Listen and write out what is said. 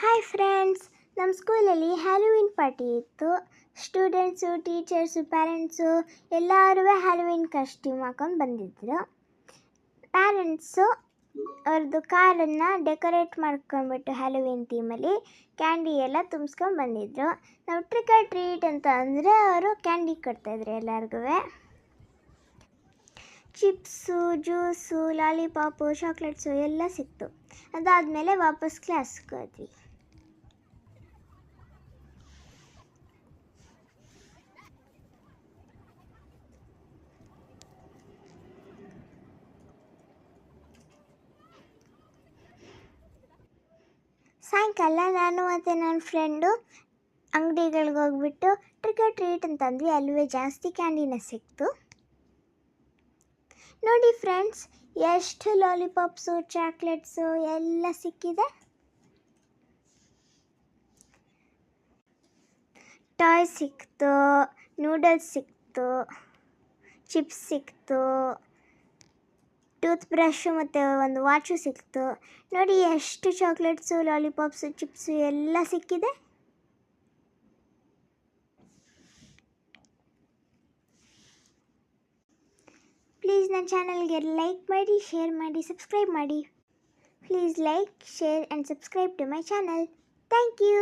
Hi friends, ನಮ್ಮ ಸ್ಕೂಲಲ್ಲಿ Halloween party ಇತ್ತು. ಸ್ಟೂಡೆಂಟ್ಸು, ಟೀಚರ್ಸು, ಪ್ಯಾರೆಂಟ್ಸು ಎಲ್ಲರೂ ಹ್ಯಾಲೋವಿನ್ ಕಾಸ್ಟ್ಯೂಮ್ ಹಾಕೊಂಡು ಬಂದಿದ್ದರು. ಪ್ಯಾರೆಂಟ್ಸು ಅವ್ರದ್ದು ಕಾರನ್ನು ಡೆಕೋರೇಟ್ ಮಾಡ್ಕೊಂಡ್ಬಿಟ್ಟು ಹ್ಯಾಲೋವಿನ್ ಥೀಮಲ್ಲಿ ಕ್ಯಾಂಡಿ ಎಲ್ಲ ತುಂಬಿಸ್ಕೊಂಡು ಬಂದಿದ್ದರು. ನಾವು ಟ್ರಿಕ್ ಆರ್ ಟ್ರೀಟ್ ಅಂತ ಅಂದರೆ ಅವರು ಕ್ಯಾಂಡಿ ಕೊಡ್ತಾಯಿದ್ರು ಎಲ್ಲರಿಗೂ. ಚಿಪ್ಸು, ಜ್ಯೂಸು, ಲಾಲಿಪಾಪು, ಚಾಕ್ಲೇಟ್ಸು ಎಲ್ಲ ಸಿಕ್ತು. ಅದಾದಮೇಲೆ ವಾಪಸ್ ಕ್ಲಾಸ್ಗೆ ಹೋದ್ವಿ. ಸಾಯಂಕಾಲ ನಾನು ಮತ್ತು ನನ್ನ ಫ್ರೆಂಡು ಅಂಗಡಿಗಳಿಗೆ ಹೋಗ್ಬಿಟ್ಟು ಟ್ರಿಕ್ ಆರ್ ಟ್ರೀಟ್ ಅಂತಂದ್ವಿ. ಅಲ್ಲವೇ ಜಾಸ್ತಿ ಕ್ಯಾಂಡಿನ ಸಿಕ್ತು. ನೋಡಿ ಫ್ರೆಂಡ್ಸ್, ಎಷ್ಟು ಲಾಲಿಪಾಪ್ಸು, ಚಾಕ್ಲೇಟ್ಸು ಎಲ್ಲ ಸಿಕ್ಕಿದೆ. ಟಾಯ್ ಸಿಕ್ತು, ನೂಡಲ್ಸ್ ಸಿಕ್ತು, ಚಿಪ್ಸ್ ಸಿಕ್ತು, ಟೂತ್ ಬ್ರಷು ಮತ್ತು ಒಂದು ವಾಚು ಸಿಕ್ತು. ನೋಡಿ ಎಷ್ಟು ಚಾಕ್ಲೇಟ್ಸು, ಲಾಲಿಪಾಪ್ಸು, ಚಿಪ್ಸು ಎಲ್ಲ ಸಿಕ್ಕಿದೆ. ಪ್ಲೀಸ್ ನನ್ನ ಚಾನಲ್ಗೆ ಲೈಕ್ ಮಾಡಿ, ಶೇರ್ ಮಾಡಿ, ಸಬ್ಸ್ಕ್ರೈಬ್ ಮಾಡಿ. Please like, share and subscribe to my channel. Thank you.